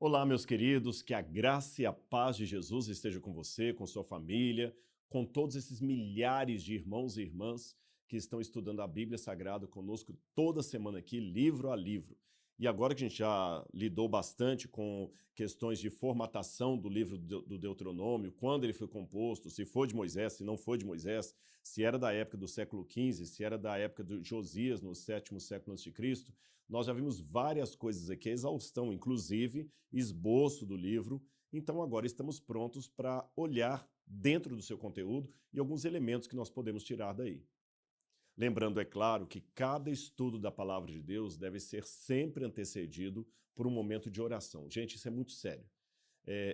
Olá, meus queridos, que a graça e a paz de Jesus esteja com você, com sua família, com todos esses milhares de irmãos e irmãs que estão estudando a Bíblia Sagrada conosco toda semana aqui, livro a livro. E agora que a gente já lidou bastante com questões de formatação do livro do Deuteronômio, quando ele foi composto, se foi de Moisés, se não foi de Moisés, se era da época do século XV, se era da época de Josias, no 7º século a.C., nós já vimos várias coisas aqui, a exaustão, inclusive esboço do livro. Então agora estamos prontos para olhar dentro do seu conteúdo e alguns elementos que nós podemos tirar daí. Lembrando, é claro, que cada estudo da palavra de Deus deve ser sempre antecedido por um momento de oração. Gente, isso é muito sério.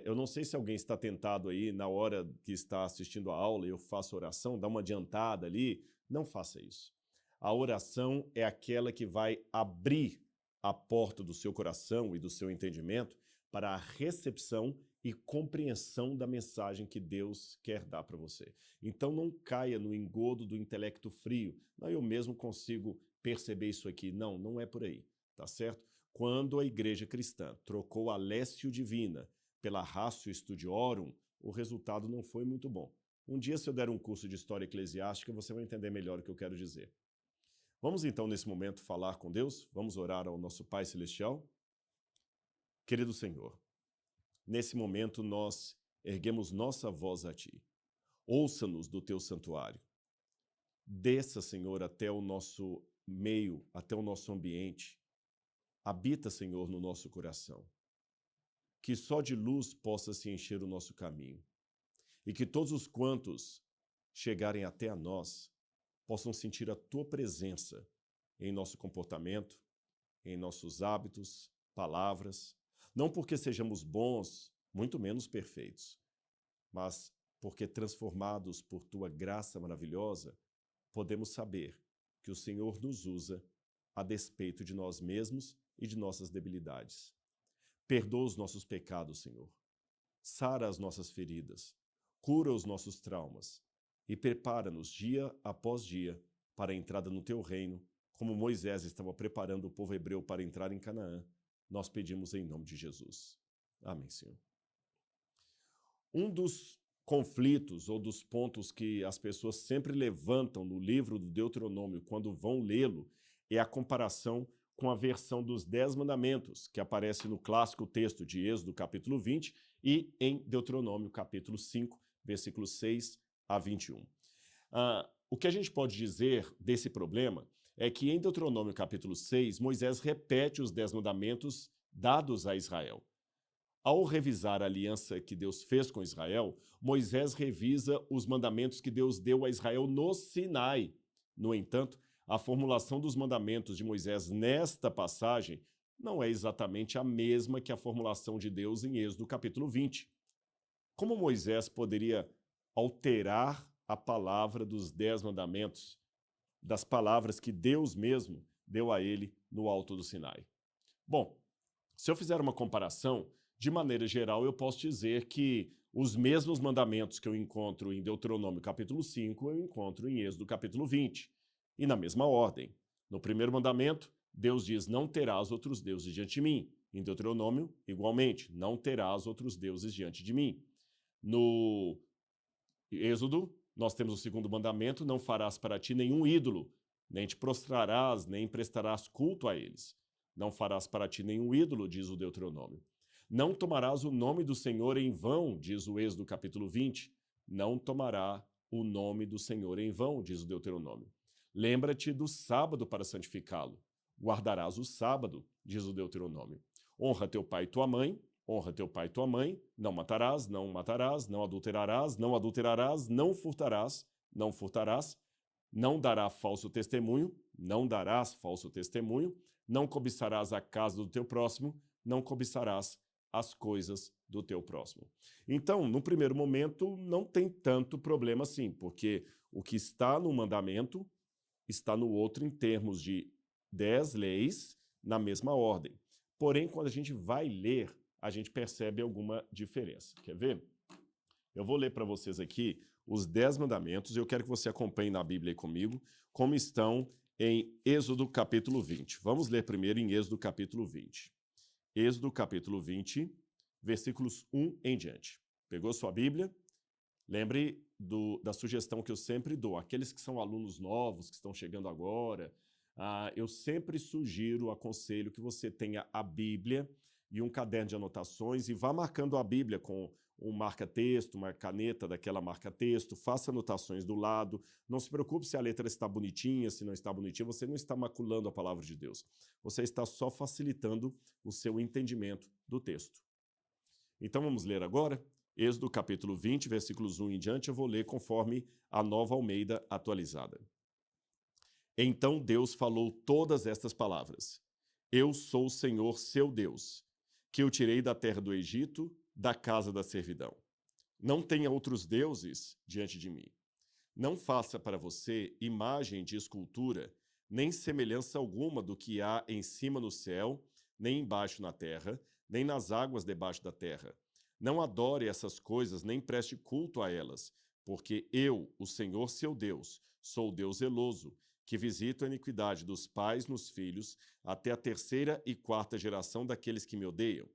Eu não sei se alguém está tentado aí, na hora que está assistindo a aula e eu faço oração, dá uma adiantada ali. Não faça isso. A oração é aquela que vai abrir a porta do seu coração e do seu entendimento para a recepção e compreensão da mensagem que Deus quer dar para você. Então não caia no engodo do intelecto frio. Não, eu mesmo consigo perceber isso aqui. Não, não é por aí, tá certo? Quando a igreja cristã trocou a Lécio Divina pela Ratio Studiorum, o resultado não foi muito bom. Um dia, se eu der um curso de História Eclesiástica, você vai entender melhor o que eu quero dizer. Vamos então, nesse momento, falar com Deus? Vamos orar ao nosso Pai Celestial? Querido Senhor, nesse momento nós erguemos nossa voz a Ti. Ouça-nos do Teu santuário. Desça, Senhor, até o nosso meio, até o nosso ambiente. Habita, Senhor, no nosso coração. Que só de luz possa se encher o nosso caminho. E que todos os quantos chegarem até a nós possam sentir a Tua presença em nosso comportamento, em nossos hábitos, palavras, não porque sejamos bons, muito menos perfeitos, mas porque transformados por Tua graça maravilhosa, podemos saber que o Senhor nos usa a despeito de nós mesmos e de nossas debilidades. Perdoa os nossos pecados, Senhor. Sara as nossas feridas, cura os nossos traumas e prepara-nos dia após dia para a entrada no Teu reino, como Moisés estava preparando o povo hebreu para entrar em Canaã. Nós pedimos em nome de Jesus. Amém, Senhor. Um dos conflitos ou dos pontos que as pessoas sempre levantam no livro do Deuteronômio quando vão lê-lo é a comparação com a versão dos 10 mandamentos, que aparece no clássico texto de Êxodo, capítulo 20, e em Deuteronômio, capítulo 5, versículos 6 a 21. O que a gente pode dizer desse problema é que em Deuteronômio, capítulo 6, Moisés repete os 10 mandamentos dados a Israel. Ao revisar a aliança que Deus fez com Israel, Moisés revisa os mandamentos que Deus deu a Israel no Sinai. No entanto, a formulação dos mandamentos de Moisés nesta passagem não é exatamente a mesma que a formulação de Deus em Êxodo capítulo 20. Como Moisés poderia alterar a palavra dos 10 mandamentos, das palavras que Deus mesmo deu a ele no Alto do Sinai? Bom, se eu fizer uma comparação, de maneira geral, eu posso dizer que os mesmos mandamentos que eu encontro em Deuteronômio capítulo 5, eu encontro em Êxodo capítulo 20. E na mesma ordem. No primeiro mandamento, Deus diz, não terás outros deuses diante de mim. Em Deuteronômio, igualmente, não terás outros deuses diante de mim. No Êxodo, nós temos o segundo mandamento, não farás para ti nenhum ídolo, nem te prostrarás, nem prestarás culto a eles. Não farás para ti nenhum ídolo, diz o Deuteronômio. Não tomarás o nome do Senhor em vão, diz o Êxodo capítulo 20. Não tomará o nome do Senhor em vão, diz o Deuteronômio. Lembra-te do sábado para santificá-lo. Guardarás o sábado, diz o Deuteronômio. Honra teu pai e tua mãe, honra teu pai e tua mãe, não matarás, não matarás, não adulterarás, não adulterarás, não furtarás, não furtarás, não dará falso testemunho, não darás falso testemunho, não cobiçarás a casa do teu próximo, não cobiçarás as coisas do teu próximo. Então, no primeiro momento, não tem tanto problema assim, porque o que está no mandamento está no outro em termos de 10 leis na mesma ordem. Porém, quando a gente vai ler, a gente percebe alguma diferença. Quer ver? Eu vou ler para vocês aqui os 10 mandamentos e eu quero que você acompanhe na Bíblia aí comigo, como estão em Êxodo capítulo 20. Vamos ler primeiro em Êxodo capítulo 20. Êxodo capítulo 20, versículos 1 em diante. Pegou sua Bíblia? Lembre da sugestão que eu sempre dou. Aqueles que são alunos novos, que estão chegando agora, eu sempre sugiro, aconselho que você tenha a Bíblia e um caderno de anotações e vá marcando a Bíblia com um marca-texto, uma caneta daquela marca-texto, faça anotações do lado. Não se preocupe se a letra está bonitinha, se não está bonitinha, você não está maculando a palavra de Deus. Você está só facilitando o seu entendimento do texto. Então vamos ler agora? Êxodo capítulo 20, versículos 1 em diante, eu vou ler conforme a Nova Almeida atualizada. Então Deus falou todas estas palavras. Eu sou o Senhor, seu Deus, que eu tirei da terra do Egito, da casa da servidão. Não tenha outros deuses diante de mim. Não faça para você imagem de escultura, nem semelhança alguma do que há em cima no céu, nem embaixo na terra, nem nas águas debaixo da terra. Não adore essas coisas, nem preste culto a elas, porque eu, o Senhor seu Deus, sou o Deus zeloso, que visito a iniquidade dos pais nos filhos, até a 3ª e 4ª geração daqueles que me odeiam.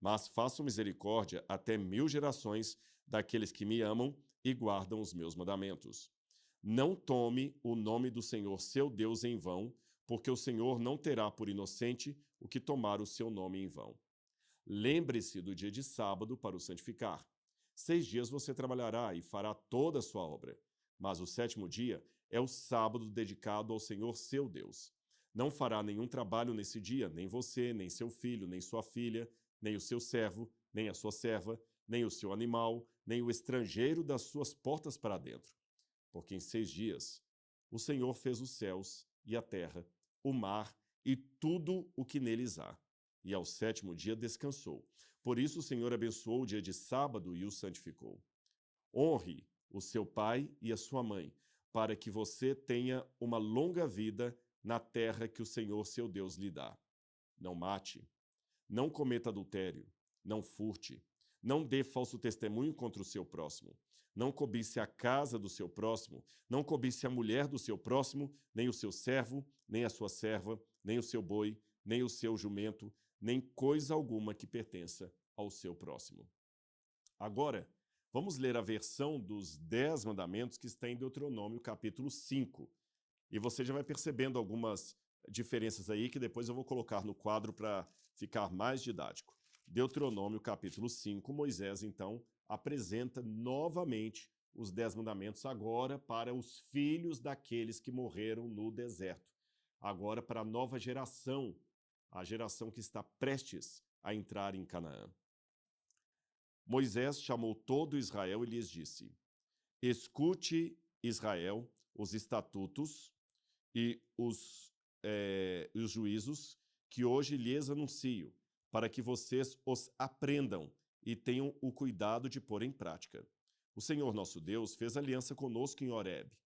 Mas faço misericórdia até 1000 gerações daqueles que me amam e guardam os meus mandamentos. Não tome o nome do Senhor seu Deus em vão, porque o Senhor não terá por inocente o que tomar o seu nome em vão. Lembre-se do dia de sábado para o santificar. 6 dias você trabalhará e fará toda a sua obra, mas o 7º dia é o sábado dedicado ao Senhor seu Deus. Não fará nenhum trabalho nesse dia, nem você, nem seu filho, nem sua filha, nem o seu servo, nem a sua serva, nem o seu animal, nem o estrangeiro das suas portas para dentro. Porque em 6 dias o Senhor fez os céus e a terra, o mar e tudo o que neles há. E ao 7º dia descansou. Por isso o Senhor abençoou o dia de sábado e o santificou. Honre o seu pai e a sua mãe, para que você tenha uma longa vida na terra que o Senhor seu Deus lhe dá. Não mate, não cometa adultério, não furte, não dê falso testemunho contra o seu próximo, não cobice a casa do seu próximo, não cobice a mulher do seu próximo, nem o seu servo, nem a sua serva, nem o seu boi, nem o seu jumento, nem coisa alguma que pertença ao seu próximo. Agora, vamos ler a versão dos 10 mandamentos que está em Deuteronômio, capítulo 5. E você já vai percebendo algumas diferenças aí que depois eu vou colocar no quadro para ficar mais didático. Deuteronômio, capítulo 5, Moisés, então, apresenta novamente os 10 mandamentos agora para os filhos daqueles que morreram no deserto. Agora para a nova geração, a geração que está prestes a entrar em Canaã. Moisés chamou todo Israel e lhes disse: escute, Israel, os estatutos e os juízos que hoje lhes anuncio, para que vocês os aprendam e tenham o cuidado de pôr em prática. O Senhor nosso Deus fez aliança conosco em Horebe.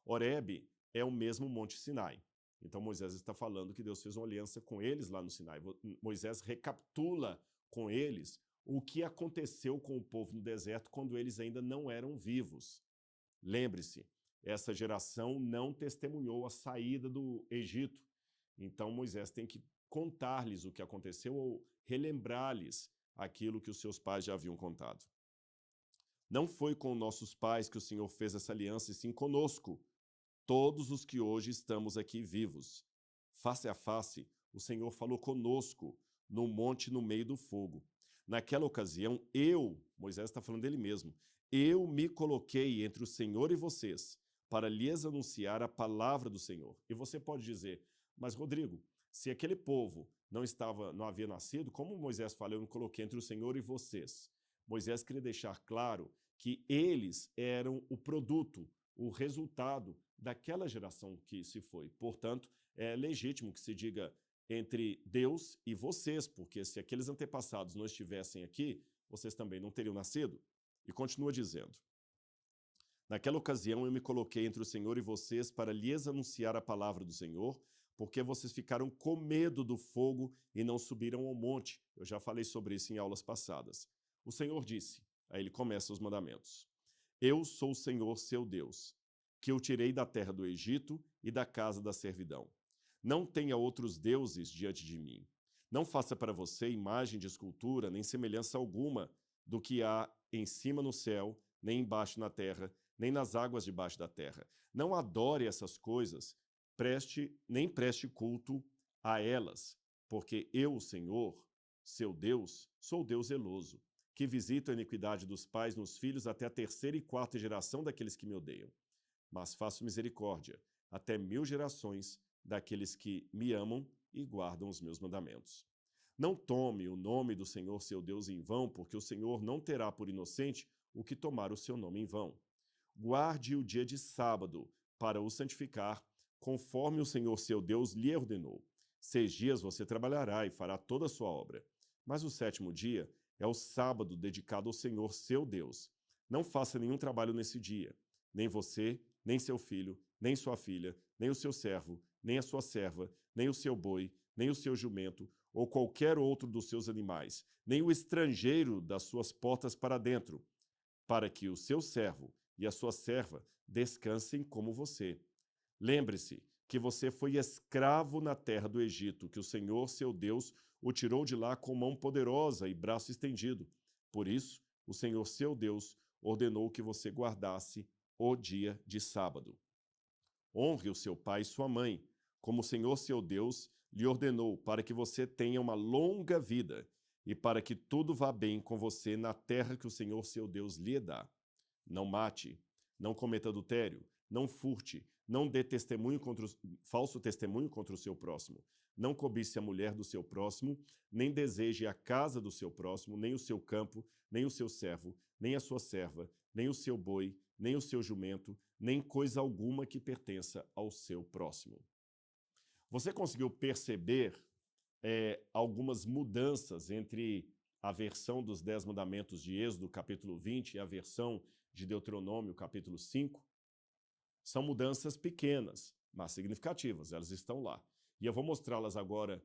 Horebe é o mesmo Monte Sinai. Então Moisés está falando que Deus fez uma aliança com eles lá no Sinai. Moisés recapitula com eles o que aconteceu com o povo no deserto quando eles ainda não eram vivos. Lembre-se, essa geração não testemunhou a saída do Egito. Então Moisés tem que contar-lhes o que aconteceu ou relembrar-lhes aquilo que os seus pais já haviam contado. Não foi com nossos pais que o Senhor fez essa aliança, e sim conosco, todos os que hoje estamos aqui vivos. Face a face, o Senhor falou conosco no monte no meio do fogo. Naquela ocasião, Moisés está falando dele mesmo, eu me coloquei entre o Senhor e vocês para lhes anunciar a palavra do Senhor. E você pode dizer, mas Rodrigo, se aquele povo não havia nascido, como Moisés fala, eu me coloquei entre o Senhor e vocês? Moisés queria deixar claro que eles eram o produto, o resultado daquela geração que se foi. Portanto, é legítimo que se diga entre Deus e vocês, porque se aqueles antepassados não estivessem aqui, vocês também não teriam nascido. E continua dizendo, naquela ocasião eu me coloquei entre o Senhor e vocês para lhes anunciar a palavra do Senhor, porque vocês ficaram com medo do fogo e não subiram ao monte. Eu já falei sobre isso em aulas passadas. O Senhor disse, aí ele começa os mandamentos, eu sou o Senhor seu Deus, que eu tirei da terra do Egito e da casa da servidão. Não tenha outros deuses diante de mim. Não faça para você imagem de escultura, nem semelhança alguma do que há em cima no céu, nem embaixo na terra, nem nas águas debaixo da terra. Não adore essas coisas, nem preste culto a elas, porque eu, o Senhor, seu Deus, sou Deus zeloso, que visita a iniquidade dos pais nos filhos até a terceira e quarta geração daqueles que me odeiam. Mas faço misericórdia até 1000 gerações daqueles que me amam e guardam os meus mandamentos. Não tome o nome do Senhor seu Deus em vão, porque o Senhor não terá por inocente o que tomar o seu nome em vão. Guarde o dia de sábado para o santificar, conforme o Senhor seu Deus lhe ordenou. 6 dias você trabalhará e fará toda a sua obra. Mas o 7º dia é o sábado dedicado ao Senhor seu Deus. Não faça nenhum trabalho nesse dia, nem você, nem seu filho, nem sua filha, nem o seu servo, nem a sua serva, nem o seu boi, nem o seu jumento, ou qualquer outro dos seus animais, nem o estrangeiro das suas portas para dentro, para que o seu servo e a sua serva descansem como você. Lembre-se que você foi escravo na terra do Egito, que o Senhor, seu Deus, o tirou de lá com mão poderosa e braço estendido. Por isso, o Senhor, seu Deus, ordenou que você guardasse o dia de sábado. Honre o seu pai e sua mãe, como o Senhor, seu Deus, lhe ordenou, para que você tenha uma longa vida e para que tudo vá bem com você na terra que o Senhor, seu Deus, lhe dá. Não mate, não cometa adultério, não furte, não dê falso testemunho contra o seu próximo. Não cobice a mulher do seu próximo, nem deseje a casa do seu próximo, nem o seu campo, nem o seu servo, nem a sua serva, nem o seu boi, nem o seu jumento, nem coisa alguma que pertença ao seu próximo. Você conseguiu perceber algumas mudanças entre a versão dos 10 mandamentos de Êxodo, capítulo 20, e a versão de Deuteronômio, capítulo 5? São mudanças pequenas, mas significativas, elas estão lá. E eu vou mostrá-las agora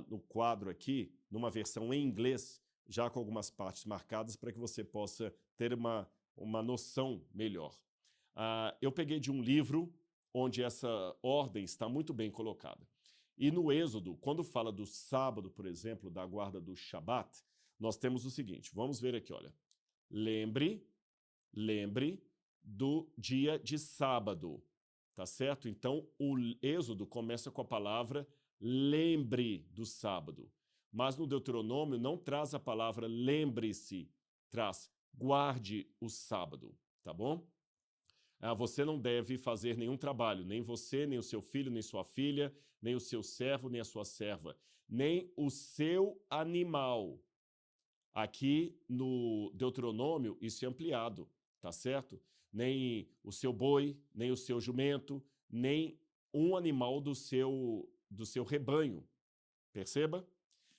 no quadro aqui, numa versão em inglês, já com algumas partes marcadas, para que você possa ter uma noção melhor. Eu peguei de um livro onde essa ordem está muito bem colocada. E no Êxodo, quando fala do sábado, por exemplo, da guarda do Shabat, nós temos o seguinte, vamos ver aqui, olha. Lembre do dia de sábado, tá certo? Então, o Êxodo começa com a palavra lembre do sábado. Mas no Deuteronômio não traz a palavra lembre-se, traz guarde o sábado, tá bom? Você não deve fazer nenhum trabalho, nem você, nem o seu filho, nem sua filha, nem o seu servo, nem a sua serva, nem o seu animal. Aqui no Deuteronômio isso é ampliado, tá certo? Nem o seu boi, nem o seu jumento, nem um animal do seu rebanho, perceba?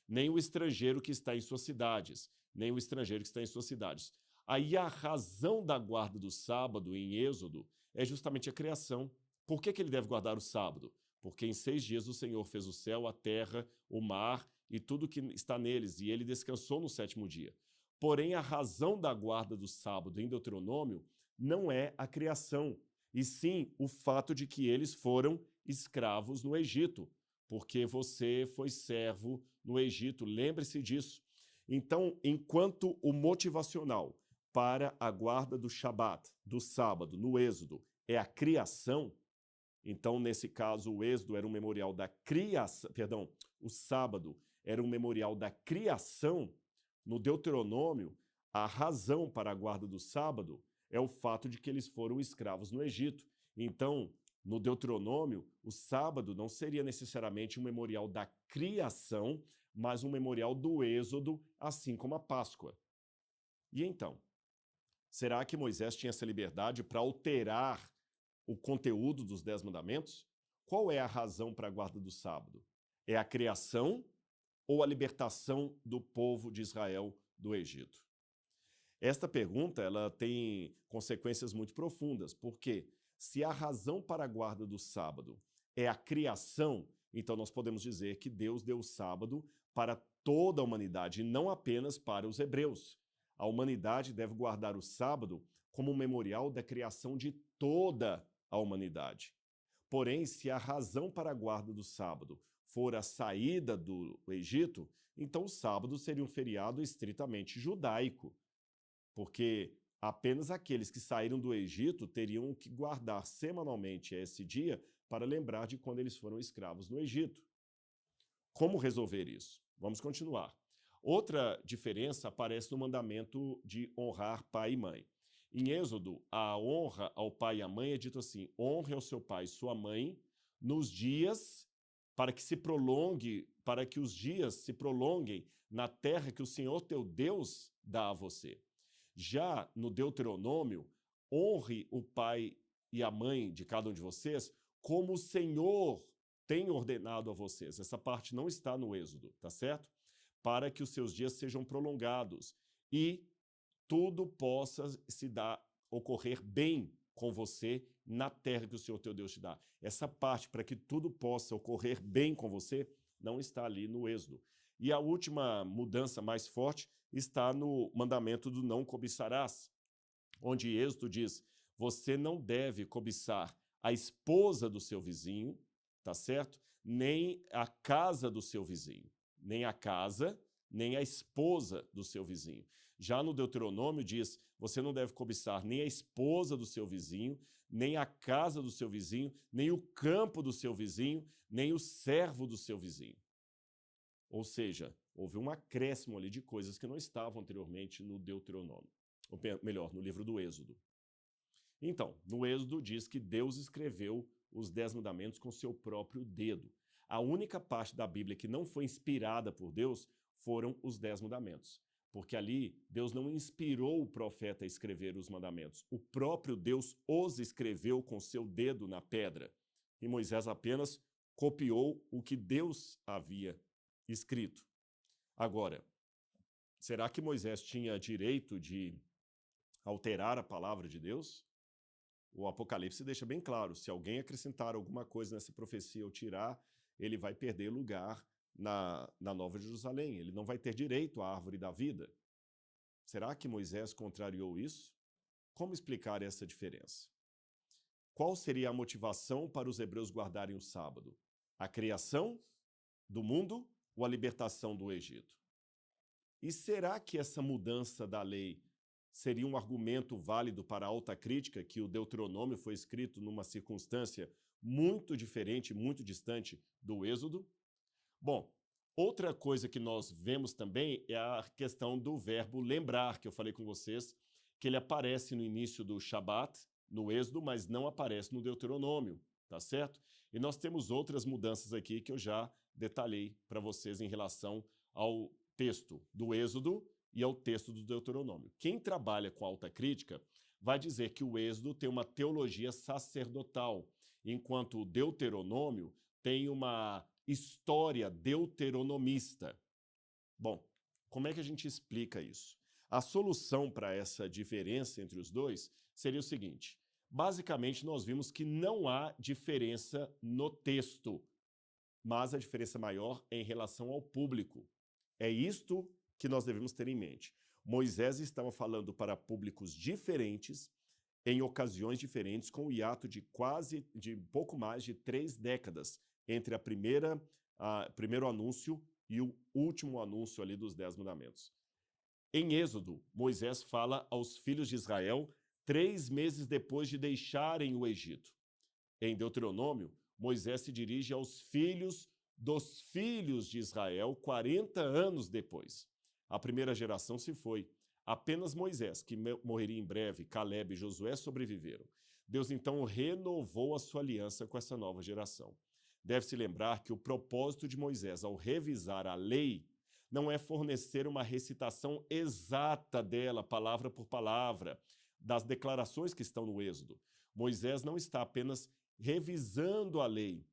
Nem o estrangeiro que está em suas cidades, nem o estrangeiro que está em suas cidades. Aí a razão da guarda do sábado em Êxodo é justamente a criação. Por que ele deve guardar o sábado? Porque em 6 dias o Senhor fez o céu, a terra, o mar e tudo que está neles, e ele descansou no 7º dia. Porém, a razão da guarda do sábado em Deuteronômio não é a criação, e sim o fato de que eles foram escravos no Egito, porque você foi servo no Egito, lembre-se disso. Então, enquanto o motivacional para a guarda do Shabat, do sábado, no Êxodo, é a criação, então, nesse caso, o Êxodo era um memorial da criação, perdão, o sábado era um memorial da criação, no Deuteronômio, a razão para a guarda do sábado é o fato de que eles foram escravos no Egito. Então, no Deuteronômio, o sábado não seria necessariamente um memorial da criação, mas um memorial do Êxodo, assim como a Páscoa. E então, será que Moisés tinha essa liberdade para alterar o conteúdo dos 10 mandamentos? Qual é a razão para a guarda do sábado? É a criação ou a libertação do povo de Israel do Egito? Esta pergunta ela tem consequências muito profundas, porque se a razão para a guarda do sábado é a criação, então nós podemos dizer que Deus deu o sábado para toda a humanidade e não apenas para os hebreus. A humanidade deve guardar o sábado como um memorial da criação de toda a humanidade. Porém, se a razão para a guarda do sábado for a saída do Egito, então o sábado seria um feriado estritamente judaico, porque apenas aqueles que saíram do Egito teriam que guardar semanalmente esse dia para lembrar de quando eles foram escravos no Egito. Como resolver isso? Vamos continuar. Outra diferença aparece no mandamento de honrar pai e mãe. Em Êxodo, a honra ao pai e à mãe é dito assim: honre ao seu pai e sua mãe nos dias para que os dias se prolonguem na terra que o Senhor teu Deus dá a você. Já no Deuteronômio, honre o pai e a mãe de cada um de vocês como o Senhor tem ordenado a vocês. Essa parte não está no Êxodo, tá certo? Para que os seus dias sejam prolongados e tudo possa ocorrer bem com você na terra que o Senhor teu Deus te dá. Essa parte, para que tudo possa ocorrer bem com você, não está ali no Êxodo. E a última mudança mais forte está no mandamento do não cobiçarás, onde Êxodo diz: você não deve cobiçar a esposa do seu vizinho, tá certo? Nem a casa do seu vizinho, nem a casa, nem a esposa do seu vizinho. Já no Deuteronômio diz: você não deve cobiçar nem a esposa do seu vizinho, nem a casa do seu vizinho, nem o campo do seu vizinho, nem o servo do seu vizinho. Ou seja, houve um acréscimo ali de coisas que não estavam anteriormente no Deuteronômio. Ou melhor, no livro do Êxodo. Então, no Êxodo diz que Deus escreveu os 10 mandamentos com seu próprio dedo. A única parte da Bíblia que não foi inspirada por Deus foram os 10 mandamentos. Porque ali Deus não inspirou o profeta a escrever os mandamentos. O próprio Deus os escreveu com seu dedo na pedra. E Moisés apenas copiou o que Deus havia escrito. Agora, será que Moisés tinha direito de alterar a palavra de Deus? O Apocalipse deixa bem claro: se alguém acrescentar alguma coisa nessa profecia ou tirar, ele vai perder lugar na Nova Jerusalém. Ele não vai ter direito à árvore da vida. Será que Moisés contrariou isso? Como explicar essa diferença? Qual seria a motivação para os hebreus guardarem o sábado? A criação do mundo ou a libertação do Egito? E será que essa mudança da lei seria um argumento válido para a alta crítica que o Deuteronômio foi escrito numa circunstância muito diferente, muito distante do Êxodo? Bom, outra coisa que nós vemos também é a questão do verbo lembrar, que eu falei com vocês, que ele aparece no início do Shabat, no Êxodo, mas não aparece no Deuteronômio, tá certo? E nós temos outras mudanças aqui que eu já detalhei para vocês em relação ao texto do Êxodo e ao texto do Deuteronômio. Quem trabalha com alta crítica vai dizer que o Êxodo tem uma teologia sacerdotal, enquanto o Deuteronômio tem uma história deuteronomista. Bom, como é que a gente explica isso? A solução para essa diferença entre os dois seria o seguinte: basicamente, nós vimos que não há diferença no texto, mas a diferença maior é em relação ao público. É isto que nós devemos ter em mente. Moisés estava falando para públicos diferentes, em ocasiões diferentes, com o hiato de pouco mais de 3 décadas entre primeiro anúncio e o último anúncio ali dos 10 mandamentos. Em Êxodo, Moisés fala aos filhos de Israel 3 meses depois de deixarem o Egito. Em Deuteronômio, Moisés se dirige aos filhos dos filhos de Israel 40 anos depois. A primeira geração se foi. Apenas Moisés, que morreria em breve, Caleb e Josué sobreviveram. Deus então renovou a sua aliança com essa nova geração. Deve-se lembrar que o propósito de Moisés ao revisar a lei não é fornecer uma recitação exata dela, palavra por palavra, das declarações que estão no Êxodo. Moisés não está apenas revisando a lei,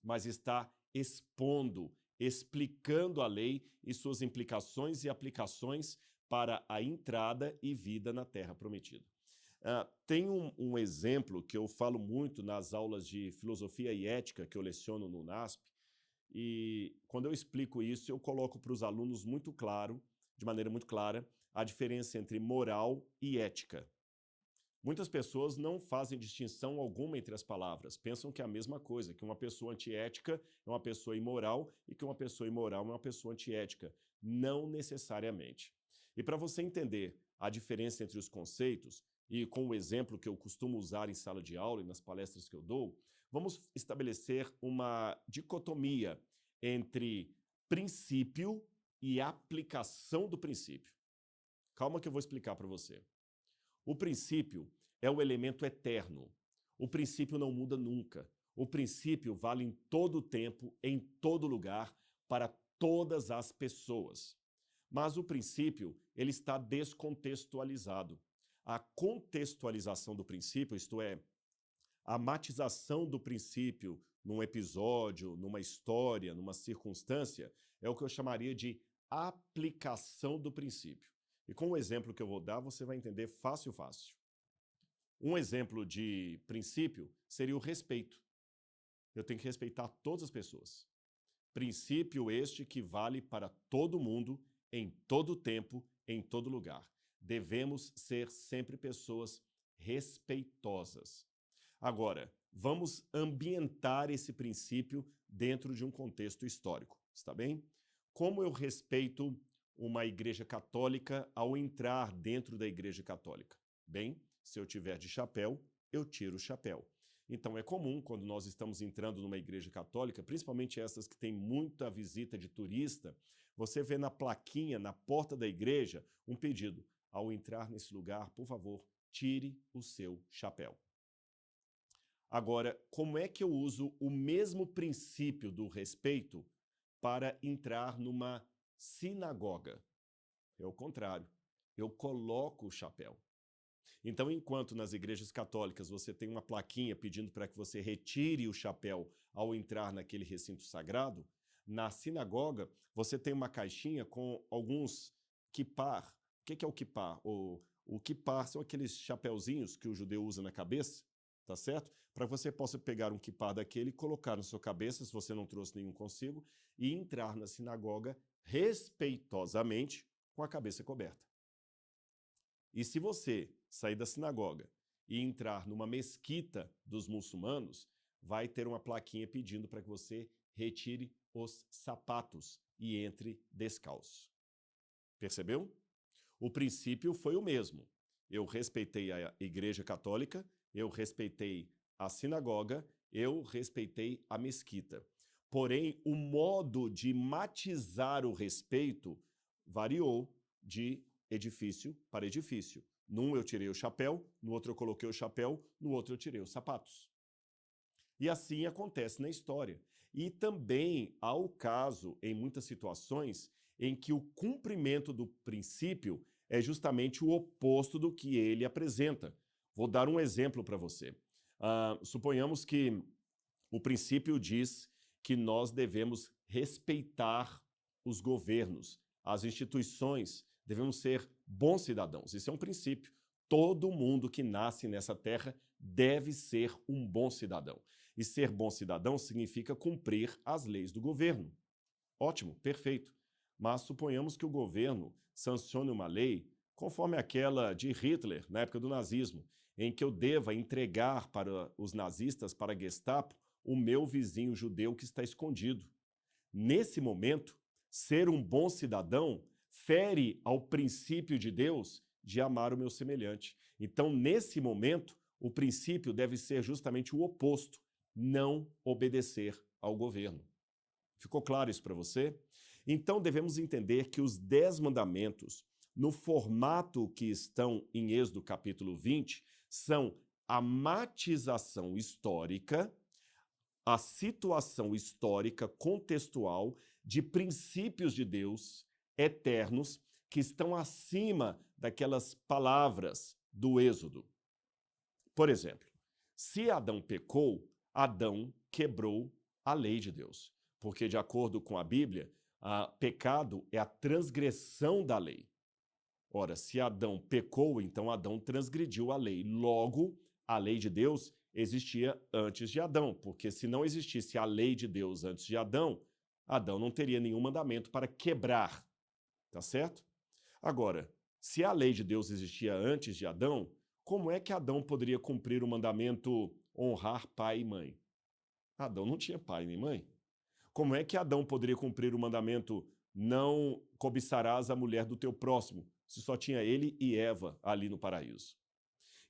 mas está expondo, explicando a lei e suas implicações e aplicações para a entrada e vida na Terra Prometida. Tem um exemplo que eu falo muito nas aulas de filosofia e ética que eu leciono no NASP, e quando eu explico isso, eu coloco para os alunos muito claro, de maneira muito clara, a diferença entre moral e ética. Muitas pessoas não fazem distinção alguma entre as palavras, pensam que é a mesma coisa, que uma pessoa antiética é uma pessoa imoral e que uma pessoa imoral é uma pessoa antiética. Não necessariamente. E para você entender a diferença entre os conceitos, e com o exemplo que eu costumo usar em sala de aula e nas palestras que eu dou, vamos estabelecer uma dicotomia entre princípio e aplicação do princípio. Calma que eu vou explicar para você. O princípio é o elemento eterno. O princípio não muda nunca. O princípio vale em todo o tempo, em todo lugar, para todas as pessoas. Mas o princípio, ele está descontextualizado. A contextualização do princípio, isto é, a matização do princípio num episódio, numa história, numa circunstância, é o que eu chamaria de aplicação do princípio. E com o exemplo que eu vou dar, você vai entender fácil. Um exemplo de princípio seria o respeito. Eu tenho que respeitar todas as pessoas. Princípio este que vale para todo mundo, em todo tempo, em todo lugar. Devemos ser sempre pessoas respeitosas. Agora, vamos ambientar esse princípio dentro de um contexto histórico, está bem? Como eu respeito uma igreja católica ao entrar dentro da igreja católica? Bem, se eu tiver de chapéu, eu tiro o chapéu. Então é comum, quando nós estamos entrando numa igreja católica, principalmente essas que têm muita visita de turista, você vê na plaquinha, na porta da igreja, um pedido. Ao entrar nesse lugar, por favor, tire o seu chapéu. Agora, como é que eu uso o mesmo princípio do respeito para entrar numa sinagoga? É o contrário. Eu coloco o chapéu. Então, enquanto nas igrejas católicas você tem uma plaquinha pedindo para que você retire o chapéu ao entrar naquele recinto sagrado, na sinagoga você tem uma caixinha com alguns kippar. O que é o kippar? O kippar são aqueles chapéuzinhos que o judeu usa na cabeça, tá certo? Para que você possa pegar um kippar daquele e colocar na sua cabeça, se você não trouxe nenhum consigo, e entrar na sinagoga respeitosamente com a cabeça coberta. E se você sair da sinagoga e entrar numa mesquita dos muçulmanos, vai ter uma plaquinha pedindo para que você retire os sapatos e entre descalço. Percebeu? O princípio foi o mesmo. Eu respeitei a Igreja Católica, eu respeitei a sinagoga, eu respeitei a mesquita. Porém, o modo de matizar o respeito variou de edifício para edifício. Num eu tirei o chapéu, no outro eu coloquei o chapéu, no outro eu tirei os sapatos. E assim acontece na história. E também há o caso, em muitas situações, em que o cumprimento do princípio é justamente o oposto do que ele apresenta. Vou dar um exemplo para você. Suponhamos que o princípio diz que nós devemos respeitar os governos, as instituições, devemos ser bons cidadãos. Isso é um princípio. Todo mundo que nasce nessa terra deve ser um bom cidadão. E ser bom cidadão significa cumprir as leis do governo. Ótimo, perfeito. Mas suponhamos que o governo sancione uma lei conforme aquela de Hitler, na época do nazismo, em que eu deva entregar para os nazistas, para a Gestapo, o meu vizinho judeu que está escondido. Nesse momento, ser um bom cidadão fere ao princípio de Deus de amar o meu semelhante. Então, nesse momento, o princípio deve ser justamente o oposto, não obedecer ao governo. Ficou claro isso para você? Então, devemos entender que os 10 mandamentos, no formato que estão em Êxodo capítulo 20, são a matização histórica, a situação histórica contextual de princípios de Deus eternos que estão acima daquelas palavras do Êxodo. Por exemplo, se Adão pecou, Adão quebrou a lei de Deus, porque de acordo com a Bíblia, pecado é a transgressão da lei. Ora, se Adão pecou, então Adão transgrediu a lei. Logo, a lei de Deus existia antes de Adão, porque se não existisse a lei de Deus antes de Adão, Adão não teria nenhum mandamento para quebrar, tá certo? Agora, se a lei de Deus existia antes de Adão, Como é que Adão poderia cumprir o mandamento honrar pai e mãe? Adão não tinha pai nem mãe. Como é que Adão poderia cumprir o mandamento não cobiçarás a mulher do teu próximo, se só tinha ele e Eva ali no paraíso?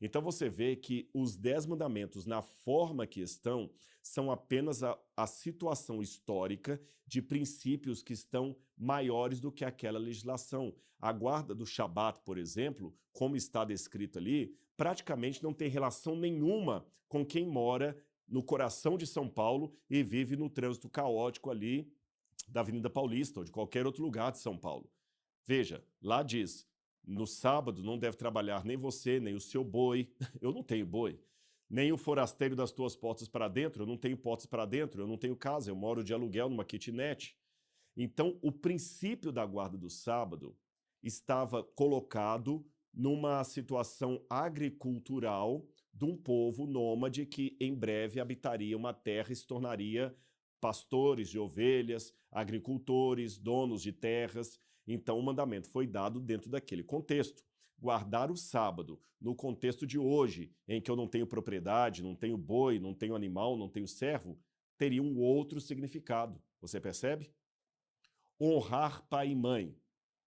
Então você vê que os 10 mandamentos, na forma que estão, são apenas a situação histórica de princípios que estão maiores do que aquela legislação. A guarda do Shabat, por exemplo, como está descrito ali, praticamente não tem relação nenhuma com quem mora no coração de São Paulo e vive no trânsito caótico ali da Avenida Paulista ou de qualquer outro lugar de São Paulo. Veja, lá diz: no sábado não deve trabalhar nem você, nem o seu boi. Eu não tenho boi. Nem o forasteiro das tuas portas para dentro. Eu não tenho portas para dentro. Eu não tenho casa. Eu moro de aluguel numa kitnet. Então, o princípio da guarda do sábado estava colocado numa situação agricultural de um povo nômade que em breve habitaria uma terra e se tornaria pastores de ovelhas, agricultores, donos de terras. Então, o mandamento foi dado dentro daquele contexto. Guardar o sábado, no contexto de hoje, em que eu não tenho propriedade, não tenho boi, não tenho animal, não tenho servo, teria um outro significado. Você percebe? Honrar pai e mãe.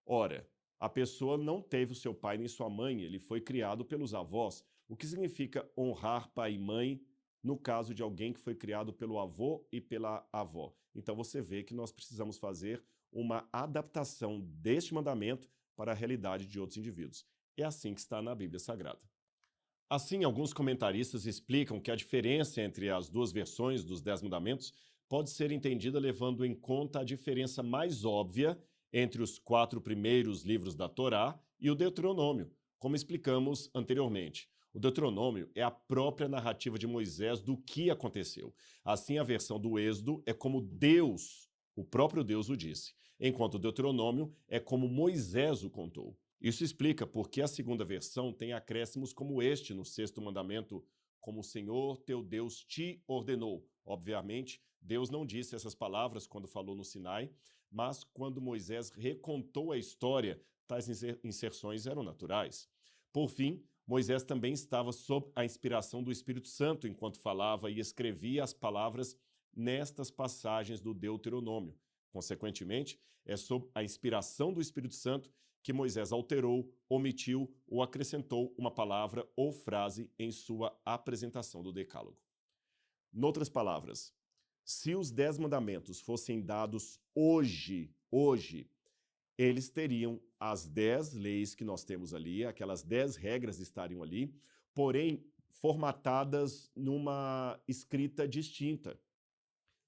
Ora, a pessoa não teve o seu pai nem sua mãe, ele foi criado pelos avós. O que significa honrar pai e mãe no caso de alguém que foi criado pelo avô e pela avó? Então você vê que nós precisamos fazer uma adaptação deste mandamento para a realidade de outros indivíduos. É assim que está na Bíblia Sagrada. Assim, alguns comentaristas explicam que a diferença entre as duas versões dos 10 mandamentos pode ser entendida levando em conta a diferença mais óbvia entre os 4 primeiros livros da Torá e o Deuteronômio, como explicamos anteriormente. O Deuteronômio é a própria narrativa de Moisés do que aconteceu. Assim, a versão do Êxodo é como Deus, o próprio Deus o disse, enquanto o Deuteronômio é como Moisés o contou. Isso explica por que a segunda versão tem acréscimos como este no 6º mandamento, como o Senhor teu Deus te ordenou. Obviamente, Deus não disse essas palavras quando falou no Sinai, mas quando Moisés recontou a história, tais inserções eram naturais. Por fim, Moisés também estava sob a inspiração do Espírito Santo enquanto falava e escrevia as palavras nestas passagens do Deuteronômio. Consequentemente, é sob a inspiração do Espírito Santo que Moisés alterou, omitiu ou acrescentou uma palavra ou frase em sua apresentação do Decálogo. Noutras palavras, se os 10 mandamentos fossem dados hoje, eles teriam as 10 leis que nós temos ali, aquelas 10 regras estariam ali, porém formatadas numa escrita distinta.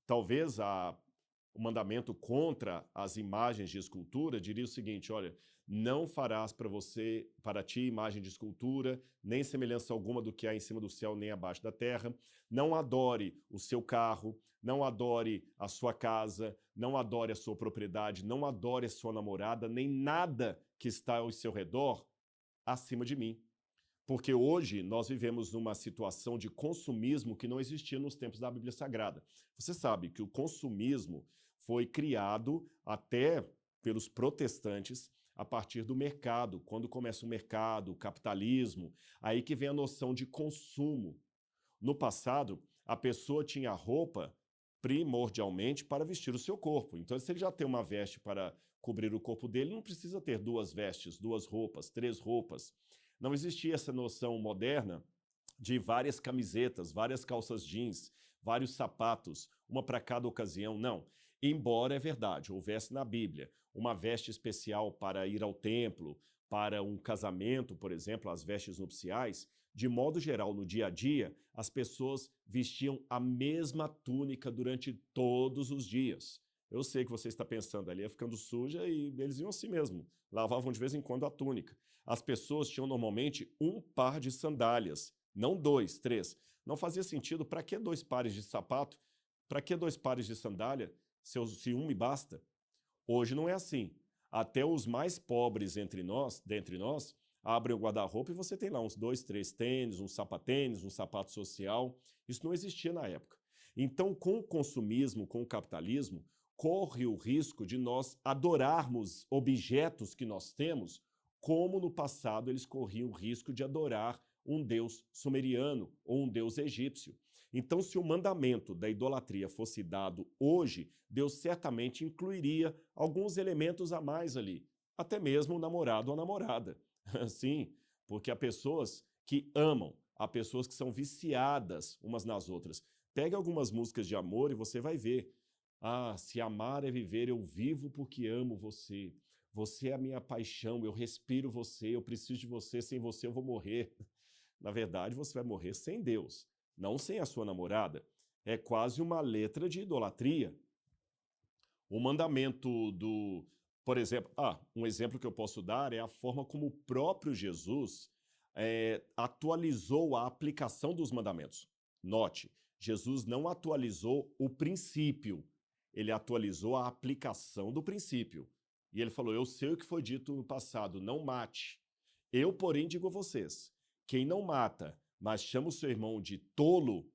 Talvez o mandamento contra as imagens de escultura diria o seguinte: olha, não farás para ti imagem de escultura, nem semelhança alguma do que há em cima do céu, nem abaixo da terra. Não adore o seu carro, não adore a sua casa, não adore a sua propriedade, não adore a sua namorada, nem nada que está ao seu redor acima de mim. Porque hoje nós vivemos numa situação de consumismo que não existia nos tempos da Bíblia Sagrada. Você sabe que o consumismo foi criado até pelos protestantes a partir do mercado. Quando começa o mercado, o capitalismo, aí que vem a noção de consumo. No passado, a pessoa tinha roupa primordialmente para vestir o seu corpo. Então, se ele já tem uma veste para cobrir o corpo dele, não precisa ter 2 vestes, 2 roupas, 3 roupas. Não existia essa noção moderna de várias camisetas, várias calças jeans, vários sapatos, uma para cada ocasião, não. Embora, é verdade, houvesse na Bíblia uma veste especial para ir ao templo, para um casamento, por exemplo, as vestes nupciais, de modo geral, no dia a dia, as pessoas vestiam a mesma túnica durante todos os dias. Eu sei que você está pensando, ali ia ficando suja e eles iam assim mesmo, lavavam de vez em quando a túnica. As pessoas tinham normalmente um par de sandálias, não 2, 3. Não fazia sentido, para que 2 pares de sapato? Para que 2 pares de sandália? Se um me basta? Hoje não é assim. Até os mais pobres dentre nós, abrem o guarda-roupa e você tem lá uns 2, 3 tênis, um sapatênis, um sapato social. Isso não existia na época. Então, com o consumismo, com o capitalismo, corre o risco de nós adorarmos objetos que nós temos, como no passado eles corriam o risco de adorar um deus sumeriano ou um deus egípcio. Então, se o mandamento da idolatria fosse dado hoje, Deus certamente incluiria alguns elementos a mais ali, até mesmo o namorado ou a namorada. Sim, porque há pessoas que amam, há pessoas que são viciadas umas nas outras. Pega algumas músicas de amor e você vai ver. Ah, se amar é viver, eu vivo porque amo você. Você é a minha paixão, eu respiro você, eu preciso de você, sem você eu vou morrer. Na verdade, você vai morrer sem Deus, não sem a sua namorada. É quase uma letra de idolatria. O mandamento do... Por exemplo, um exemplo que eu posso dar é a forma como o próprio Jesus atualizou a aplicação dos mandamentos. Note, Jesus não atualizou o princípio, ele atualizou a aplicação do princípio. E ele falou, eu sei o que foi dito no passado, não mate. Eu, porém, digo a vocês, quem não mata, mas chama o seu irmão de tolo,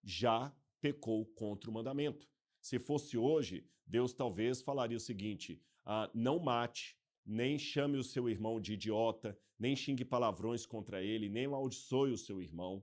já pecou contra o mandamento. Se fosse hoje, Deus talvez falaria o seguinte, não mate, nem chame o seu irmão de idiota, nem xingue palavrões contra ele, nem amaldiçoe o seu irmão.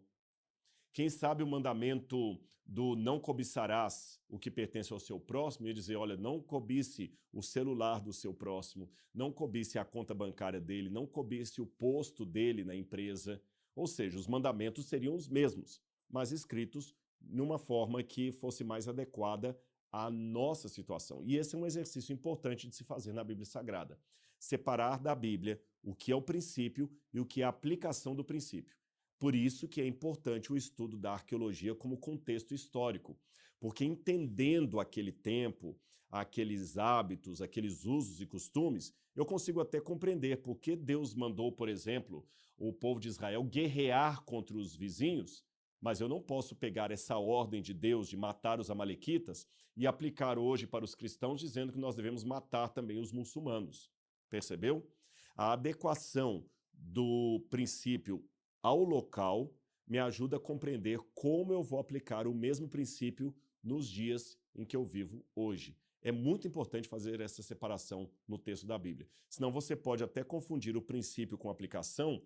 Quem sabe o mandamento do não cobiçarás o que pertence ao seu próximo, e dizer, olha, não cobice o celular do seu próximo, não cobice a conta bancária dele, não cobice o posto dele na empresa. Ou seja, os mandamentos seriam os mesmos, mas escritos numa forma que fosse mais adequada à nossa situação. E esse é um exercício importante de se fazer na Bíblia Sagrada. Separar da Bíblia o que é o princípio e o que é a aplicação do princípio. Por isso que é importante o estudo da arqueologia como contexto histórico, porque entendendo aquele tempo, aqueles hábitos, aqueles usos e costumes, eu consigo até compreender por que Deus mandou, por exemplo, o povo de Israel guerrear contra os vizinhos, mas eu não posso pegar essa ordem de Deus de matar os amalequitas e aplicar hoje para os cristãos dizendo que nós devemos matar também os muçulmanos. Percebeu? A adequação do princípio ao local me ajuda a compreender como eu vou aplicar o mesmo princípio nos dias em que eu vivo hoje. É muito importante fazer essa separação no texto da Bíblia. Senão você pode até confundir o princípio com a aplicação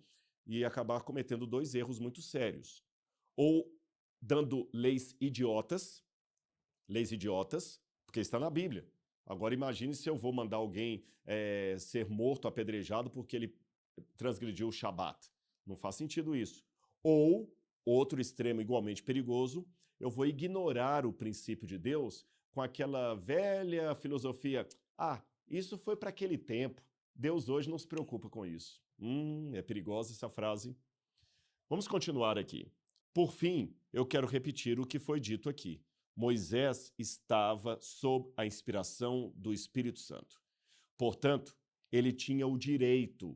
e acabar cometendo dois erros muito sérios. Ou dando leis idiotas, porque está na Bíblia. Agora imagine se eu vou mandar alguém ser morto, apedrejado, porque ele transgrediu o Shabat. Não faz sentido isso. Ou, outro extremo igualmente perigoso, eu vou ignorar o princípio de Deus com aquela velha filosofia, isso foi para aquele tempo, Deus hoje não se preocupa com isso. É perigosa essa frase. Vamos continuar aqui. Por fim, eu quero repetir o que foi dito aqui. Moisés estava sob a inspiração do Espírito Santo. Portanto, ele tinha o direito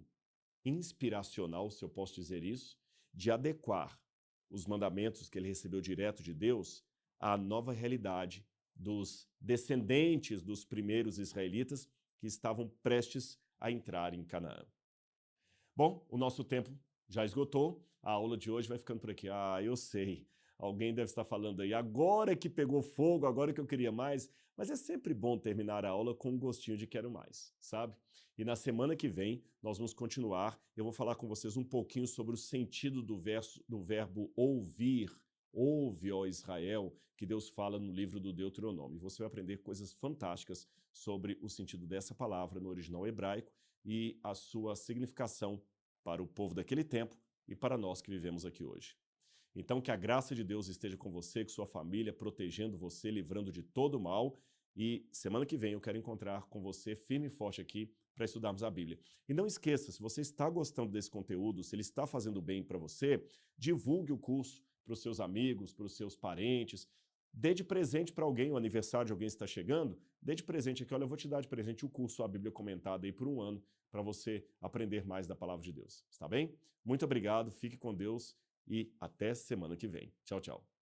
inspiracional, se eu posso dizer isso, de adequar os mandamentos que ele recebeu direto de Deus à nova realidade dos descendentes dos primeiros israelitas que estavam prestes a entrar em Canaã. Bom, o nosso tempo já esgotou, a aula de hoje vai ficando por aqui. Eu sei, alguém deve estar falando aí, agora que pegou fogo, agora que eu queria mais, mas é sempre bom terminar a aula com um gostinho de quero mais, sabe? E na semana que vem nós vamos continuar, eu vou falar com vocês um pouquinho sobre o sentido do verbo ouvir, ouve, ó Israel, que Deus fala no livro do Deuteronômio. Você vai aprender coisas fantásticas sobre o sentido dessa palavra no original hebraico e a sua significação para o povo daquele tempo e para nós que vivemos aqui hoje. Então, que a graça de Deus esteja com você, com sua família, protegendo você, livrando de todo mal. E semana que vem eu quero encontrar com você firme e forte aqui para estudarmos a Bíblia. E não esqueça, se você está gostando desse conteúdo, se ele está fazendo bem para você, divulgue o curso para os seus amigos, para os seus parentes. Dê de presente para alguém, o aniversário de alguém está chegando, dê de presente aqui, olha, eu vou te dar de presente o curso A Bíblia Comentada aí por 1 ano, para você aprender mais da Palavra de Deus. Está bem? Muito obrigado, fique com Deus e até semana que vem. Tchau, tchau.